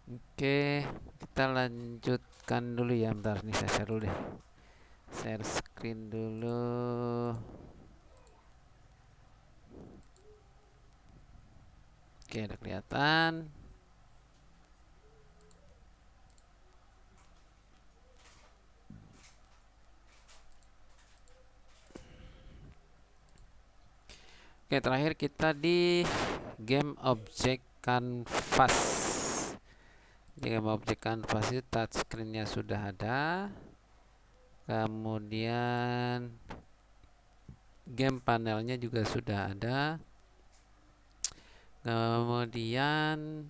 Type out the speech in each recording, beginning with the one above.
Oke, kita lanjutkan dulu ya. Bentar nih, saya share dulu deh. Share screen dulu. Oke, udah kelihatan. Oke, terakhir kita di game object canvas. Di game object canvas itu touchscreen-nya sudah ada. Kemudian game panelnya juga sudah ada. Kemudian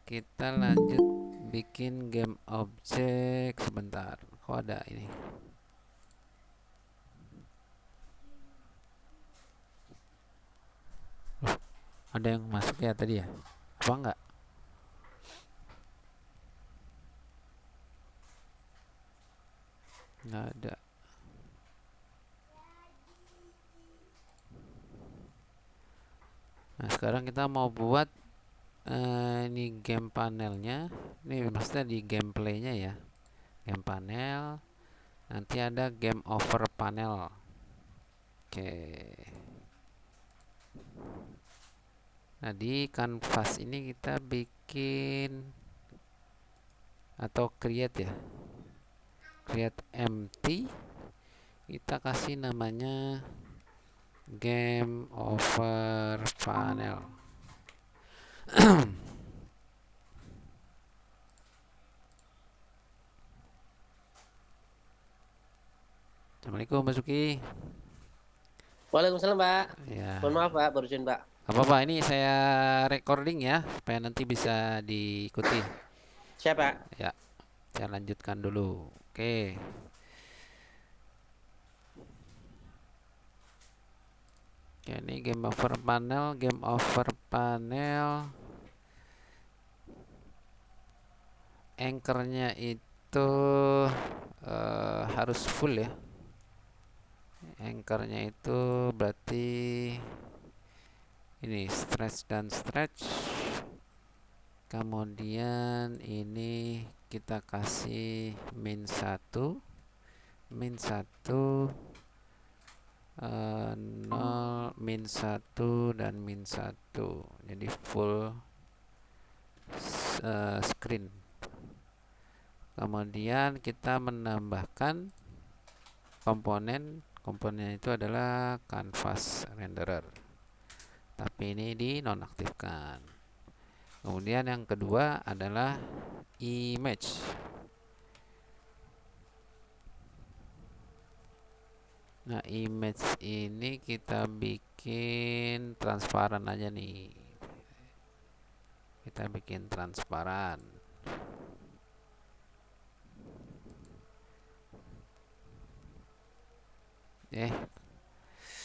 kita lanjut bikin game object. Sebentar, kok ada ini? Ada yang masuk ya tadi ya? Apa enggak? Enggak ada. Nah, sekarang kita mau buat ini game panelnya. Ini maksudnya di gameplaynya ya. Game panel. Nanti ada game over panel. Oke. Nah, di canvas ini kita bikin atau create ya. Create empty. Kita kasih namanya game over panel. Assalamualaikum Mas Suki. Waalaikumsalam, Pak. Ya, Mohon maaf, Pak, barusan, Pak. apa-apa, ini saya recording ya supaya nanti bisa diikuti. Siapa? Ya, saya lanjutkan dulu. Oke. Oke, ini game over panel, game over panel. Anchornya itu harus full ya. Anchornya itu berarti ini stretch dan stretch. Kemudian ini kita kasih min 1, min 1, 0, min 1 dan min 1. Jadi full screen. Kemudian kita menambahkan komponen. Komponen itu adalah canvas renderer. Tapi ini dinonaktifkan. Kemudian yang kedua adalah image. Nah, image ini kita bikin transparan aja nih. Kita bikin transparan.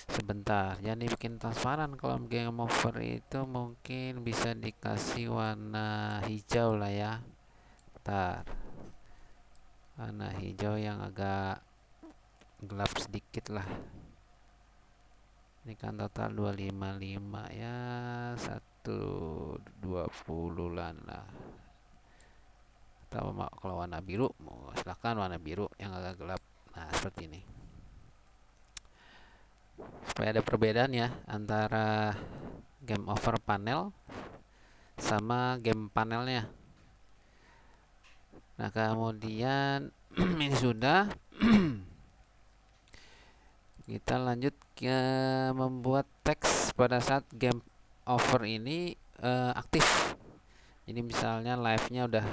Sebentar, jangan dibikin transparan. Kalau game over itu mungkin bisa dikasih warna hijau lah ya. Bentar, warna hijau yang agak gelap sedikit lah. Ini kan total 255 ya, 120-an lah. Atau kalau warna biru, silahkan warna biru yang agak gelap. Nah, seperti ini. Supaya ada perbedaan ya antara game over panel sama game panelnya. Nah, kemudian ini sudah. Kita lanjut ke membuat teks pada saat game over ini aktif. Jadi misalnya live-nya udah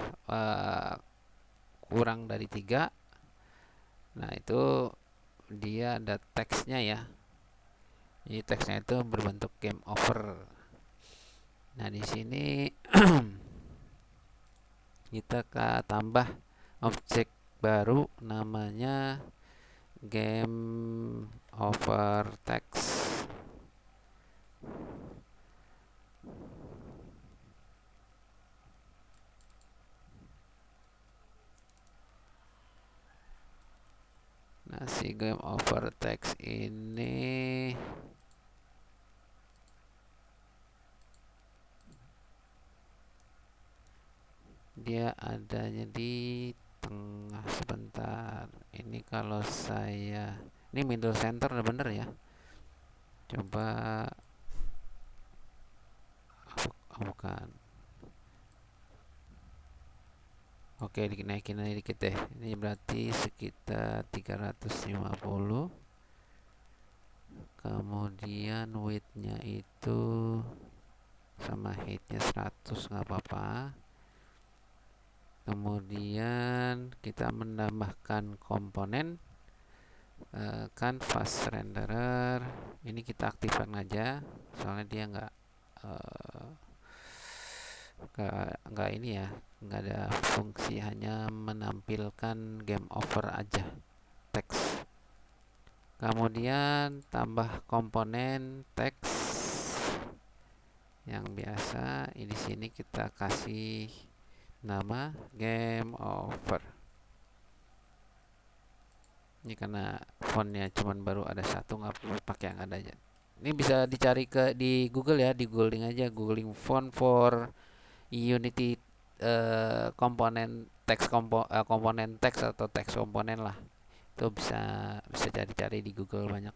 kurang dari 3. Nah, itu dia ada teksnya ya. Jadi teksnya itu berbentuk game over. Nah, di sini kita tambah objek baru namanya game over text. Nah, si game over text ini dia adanya di tengah. Sebentar, ini kalau saya, ini middle center udah bener ya. Coba, oh bukan. Oke, dinaikin aja dikit deh. Ini berarti sekitar 350. Kemudian width-nya itu sama height-nya 100, nggak apa-apa. Kemudian kita menambahkan komponen canvas renderer. Ini kita aktifkan aja, soalnya dia eh, nggak ini ya, nggak ada fungsi, hanya menampilkan game over aja, teks. Kemudian tambah komponen teks yang biasa. Di sini kita kasih nama game over. Ini karena fontnya cuman baru ada satu, nggak perlu pakai yang ada aja. Ini bisa dicari di Google ya, di googling aja, googling font for Unity komponen teks, komponen teks atau teks komponen lah. Itu bisa bisa cari-cari di Google banyak.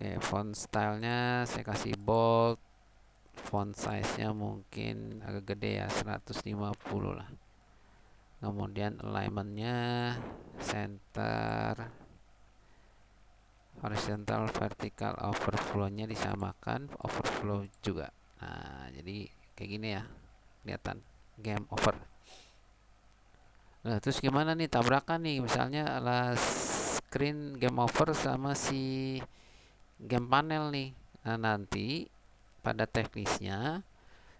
Oke, font stylenya saya kasih bold. Font size-nya mungkin agak gede ya, 150 lah. Kemudian alignment-nya center, horizontal, vertical, overflow-nya disamakan, overflow juga. Nah, jadi kayak gini ya, kelihatan game over. Nah, terus gimana nih tabrakan nih, misalnya ala screen game over sama si game panel nih. Nah, nanti pada teknisnya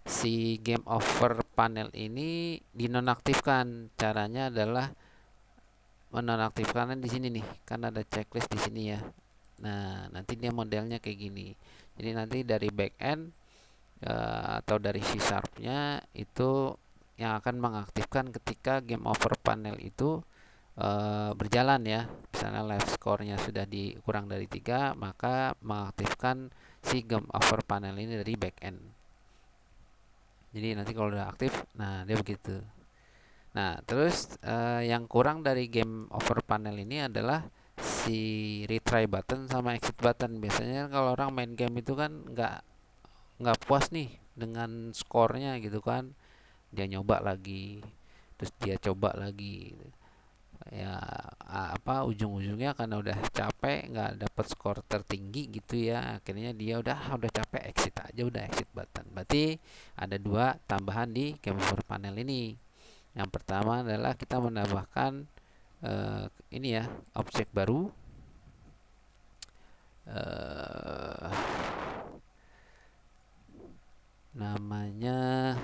si game over panel ini dinonaktifkan. Caranya adalah menonaktifkannya di sini nih, kan ada checklist di sini ya. Nah, nanti dia modelnya kayak gini. Jadi nanti dari back end atau dari C Sharp-nya itu yang akan mengaktifkan ketika game over panel itu berjalan ya. Misalnya live score-nya sudah dikurang dari 3, maka mengaktifkan si game over panel ini dari back end. Jadi nanti kalau udah aktif, nah dia begitu. Nah, terus yang kurang dari game over panel ini adalah si retry button sama exit button. Biasanya kalau orang main game itu kan nggak puas nih dengan skornya gitu kan, dia nyoba lagi, terus dia coba lagi, ya apa ujung-ujungnya karena udah capek nggak dapat skor tertinggi gitu ya, akhirnya dia udah capek, exit aja, udah exit button. Berarti ada dua tambahan di game over panel ini. Yang pertama adalah kita menambahkan ini ya, objek baru, namanya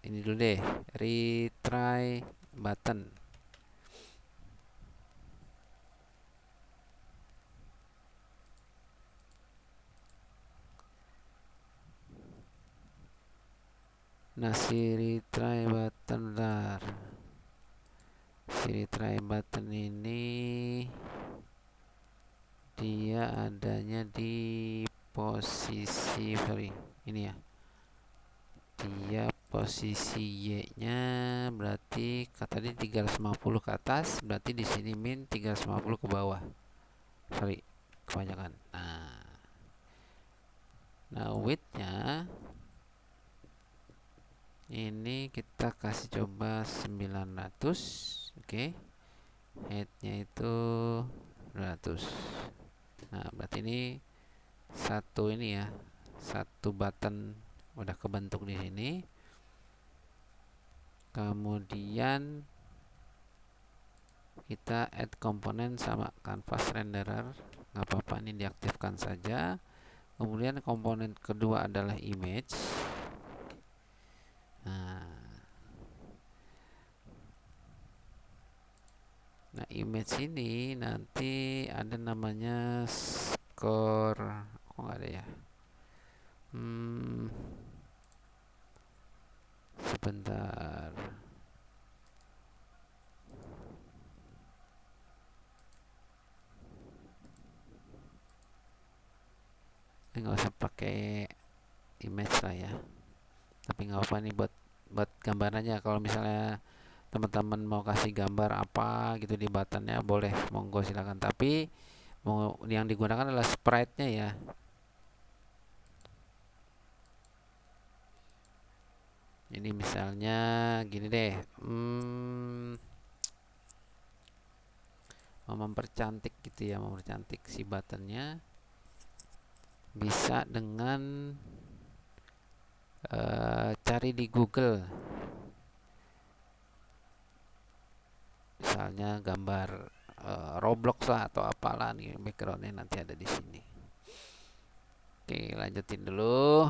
ini dulu deh, retry button. Nah, si retry button, bentar. Si retry button ini dia adanya di posisi, sorry, ini ya. Dia posisi Y-nya berarti kata tadi 350 ke atas, berarti di sini min 350 ke bawah. Sorry, kebanyakan. Nah width-nya ini kita kasih coba 900. Oke. Height-nya itu 200. Nah, berarti ini satu ini ya, satu button udah kebentuk di sini. Kemudian kita add komponen sama canvas renderer, nggak apa-apa, ini diaktifkan saja. Kemudian komponen kedua adalah image. Nah, image ini nanti ada namanya score. Kok nggak ada ya? Sebentar. Nggak usah pakai image lah ya. Tapi nggak apa nih, buat gambarannya. Kalau misalnya teman-teman mau kasih gambar apa gitu di buttonnya, boleh, monggo silakan. Tapi mau yang digunakan adalah sprite-nya ya. Jadi misalnya gini deh, mau mempercantik gitu ya, mempercantik si buttonnya bisa dengan cari di Google, misalnya gambar Roblox lah atau apalah nih, backgroundnya nanti ada di sini. Oke, lanjutin dulu.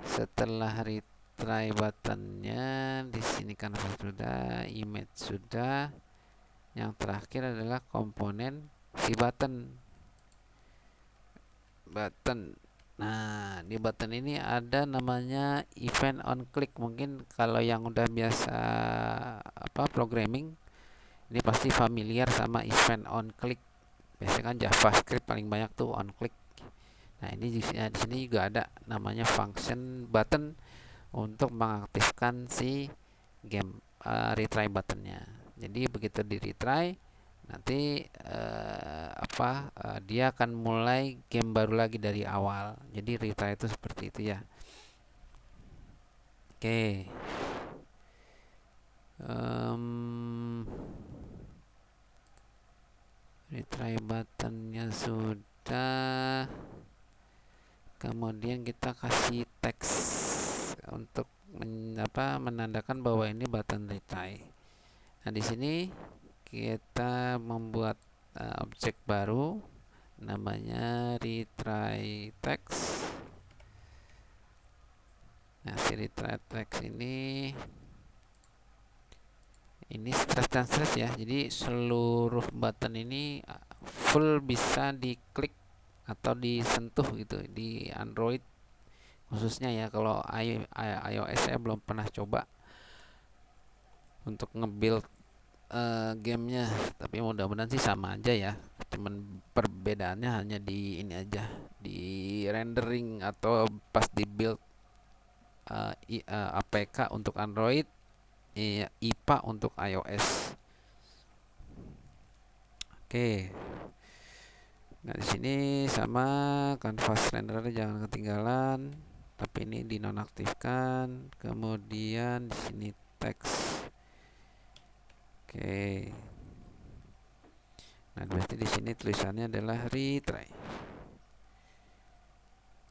Setelah retry buttonnya, di sini kan sudah, image sudah. Yang terakhir adalah komponen si button. Nah, di button ini ada namanya event on click. Mungkin kalau yang udah biasa programming, ini pasti familiar sama event on click. Biasanya kan JavaScript paling banyak tuh on click. Nah, ini di sini juga ada namanya function button untuk mengaktifkan si game retry buttonnya. Jadi begitu di retry, nanti dia akan mulai game baru lagi dari awal. Jadi retry itu seperti itu ya. Oke. Retry buttonnya sudah. Kemudian kita kasih teks untuk menandakan bahwa ini button retry. Nah, di sini kita membuat objek baru namanya retry text. Nah, si retry text ini stretch dan stretch ya. Jadi seluruh button ini full bisa diklik atau disentuh gitu di Android khususnya ya. Kalau iOS saya belum pernah coba untuk nge-build gamenya, tapi mudah-mudahan sih sama aja ya. Cuman perbedaannya hanya di ini aja, di rendering atau pas di build APK untuk Android, IPA untuk iOS. Oke. Nah, di sini sama canvas renderer jangan ketinggalan, tapi ini dinonaktifkan. Kemudian di sini teks. Oke. Nah, berarti di sini tulisannya adalah retry.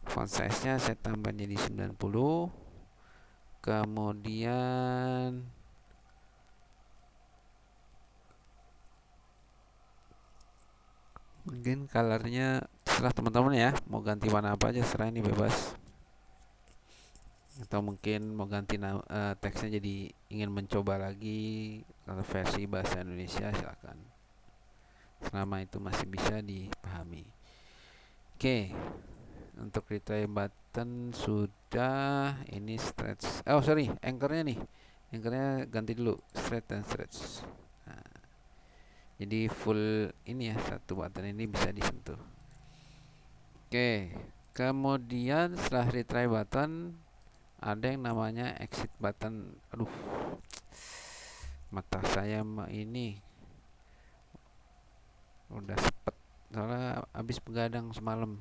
Font size-nya saya tambah jadi 90. Kemudian mungkin colornya setelah teman-teman ya, mau ganti warna apa aja serah, ini bebas. Atau mungkin mau ganti teksnya jadi ingin mencoba lagi kalau versi bahasa Indonesia, silakan. Selama itu masih bisa dipahami. Oke. Untuk retry button sudah. Ini stretch. Oh sorry, anchornya nih. Anchornya ganti dulu, stretch dan stretch. Nah, jadi full ini ya, satu button ini bisa disentuh. Oke. Kemudian setelah retry button ada yang namanya exit button. Aduh, mata saya ini udah sepet soalnya habis begadang semalam,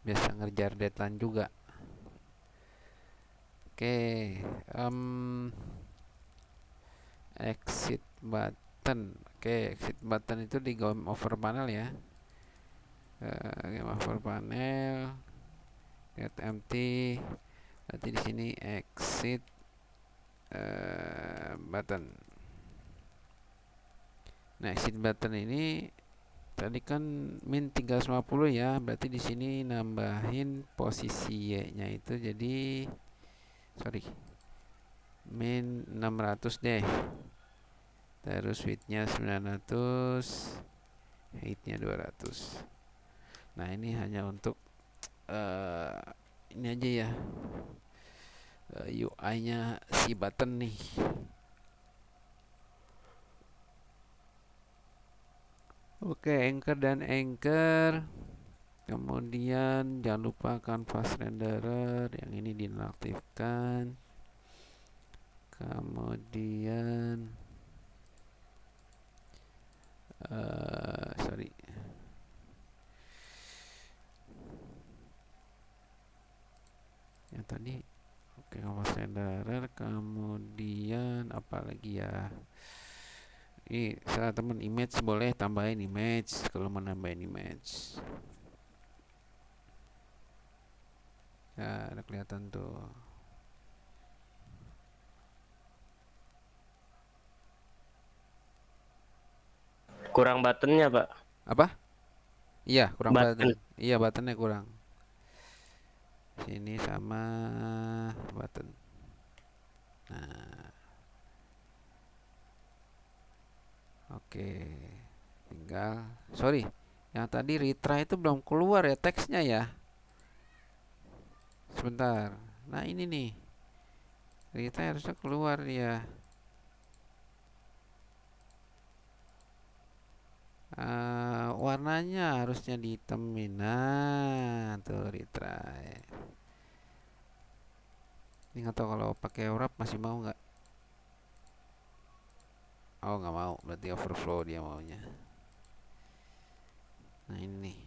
biasa ngerjar deadline juga. Oke, exit button. Oke, exit button itu di game over panel ya. Game over panel, get empty. Berarti di sini exit button. Nah, exit button ini tadi kan min 350 ya, berarti di sini nambahin posisi Y-nya itu jadi min 600 deh. Terus width-nya 900, height-nya 200. Nah, ini hanya untuk ini aja ya, UI-nya si button nih. Oke, anchor dan anchor Kemudian jangan lupa canvas renderer yang ini dinonaktifkan. Kemudian sorry, yang tadi oke, canvas renderer. Kemudian apa lagi ya, ini salah temen image, boleh tambahin image kalau mau nambahin image ya, udah kelihatan tuh. Kurang buttonnya, Pak. Apa? Iya, kurang button. Button. Iya, buttonnya kurang. Sini sama button. Nah, oke. Tinggal, sorry, yang tadi retry itu belum keluar ya teksnya ya. Sebentar. Nah, ini nih. Retry harusnya keluar ya. Warnanya harusnya dihitamin. Nah, tuh retry. Ini nggak tahu kalau pakai wrap masih mau nggak? Oh, nggak mau. Berarti overflow dia maunya. Nah, ini nih.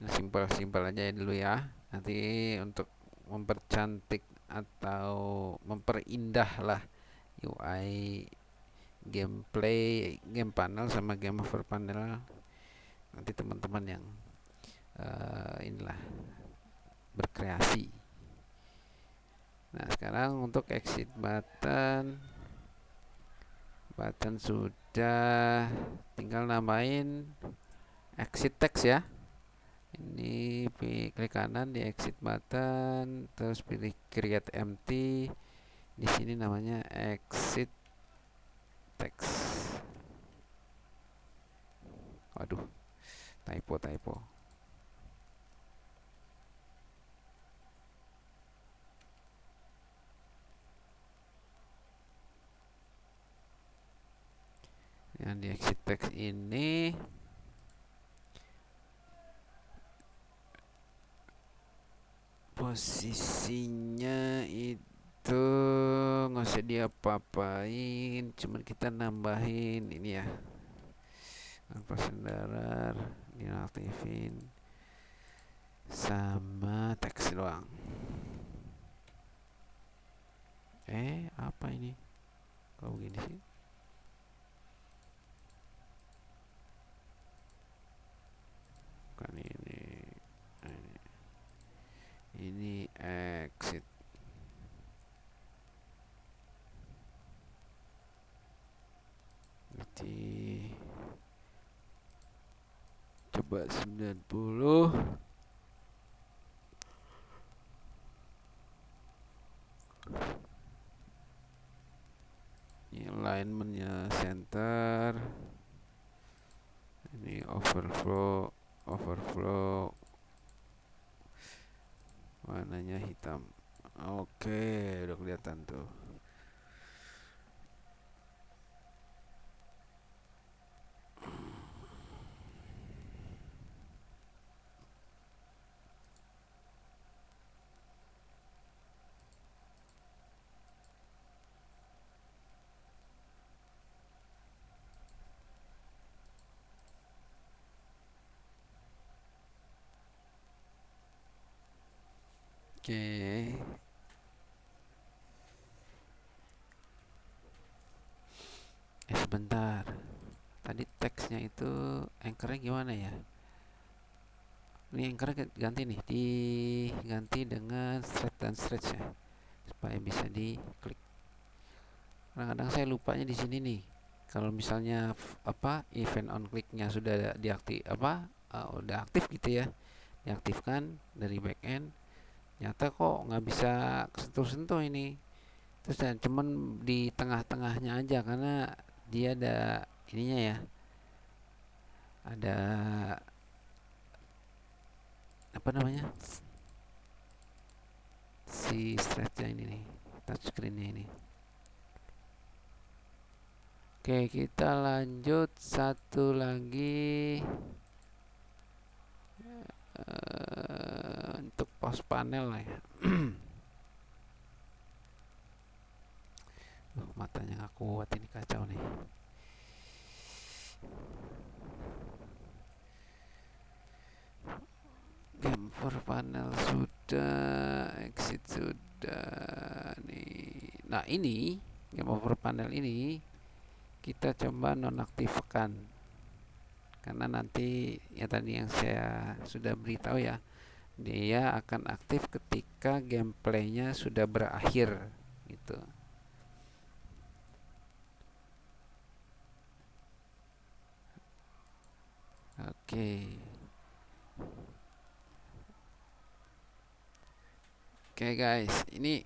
Nah, simpel-simpel aja ya dulu ya. Nanti untuk mempercantik atau memperindah lah UI gameplay, game panel sama game over panel, nanti teman-teman yang inilah berkreasi. Nah, sekarang untuk exit button, sudah, tinggal nambahin exit text ya. Ini klik kanan di exit button, terus pilih create empty. Di sini namanya exit text. Waduh, typo. Yang di exit text ini posisinya itu nggak usah diapa-apain, cuman kita nambahin ini ya, kanvas renderer dinaktifin sama teks doang. Apa ini kok begini sih? Bukan ini, ini exit. Nanti coba 90. Ini alignmentnya center. Ini overflow warnanya hitam. Oke, udah kelihatan tuh. Oke. Sebentar. Tadi teksnya itu anchornya gimana ya? Ini anchornya ganti nih, diganti dengan stretch dan stretch ya, supaya bisa diklik. Kadang-kadang saya lupanya di sini nih. Kalau misalnya event on clicknya sudah udah aktif gitu ya, diaktifkan dari backend, nyata kok nggak bisa sentuh-sentuh ini. Terus cuman di tengah-tengahnya aja karena dia ada ininya ya, ada apa namanya, si stretchnya ini nih, touchscreennya ini. Oke, kita lanjut satu lagi. Untuk pos panel lah ya. Matanya nggak kuat ini, kacau nih. Game for panel sudah, exit sudah nih. Nah ini game over panel ini kita coba nonaktifkan, karena nanti ya tadi yang saya sudah beritahu ya, dia akan aktif ketika gameplaynya sudah berakhir gitu. Oke. Oke guys, ini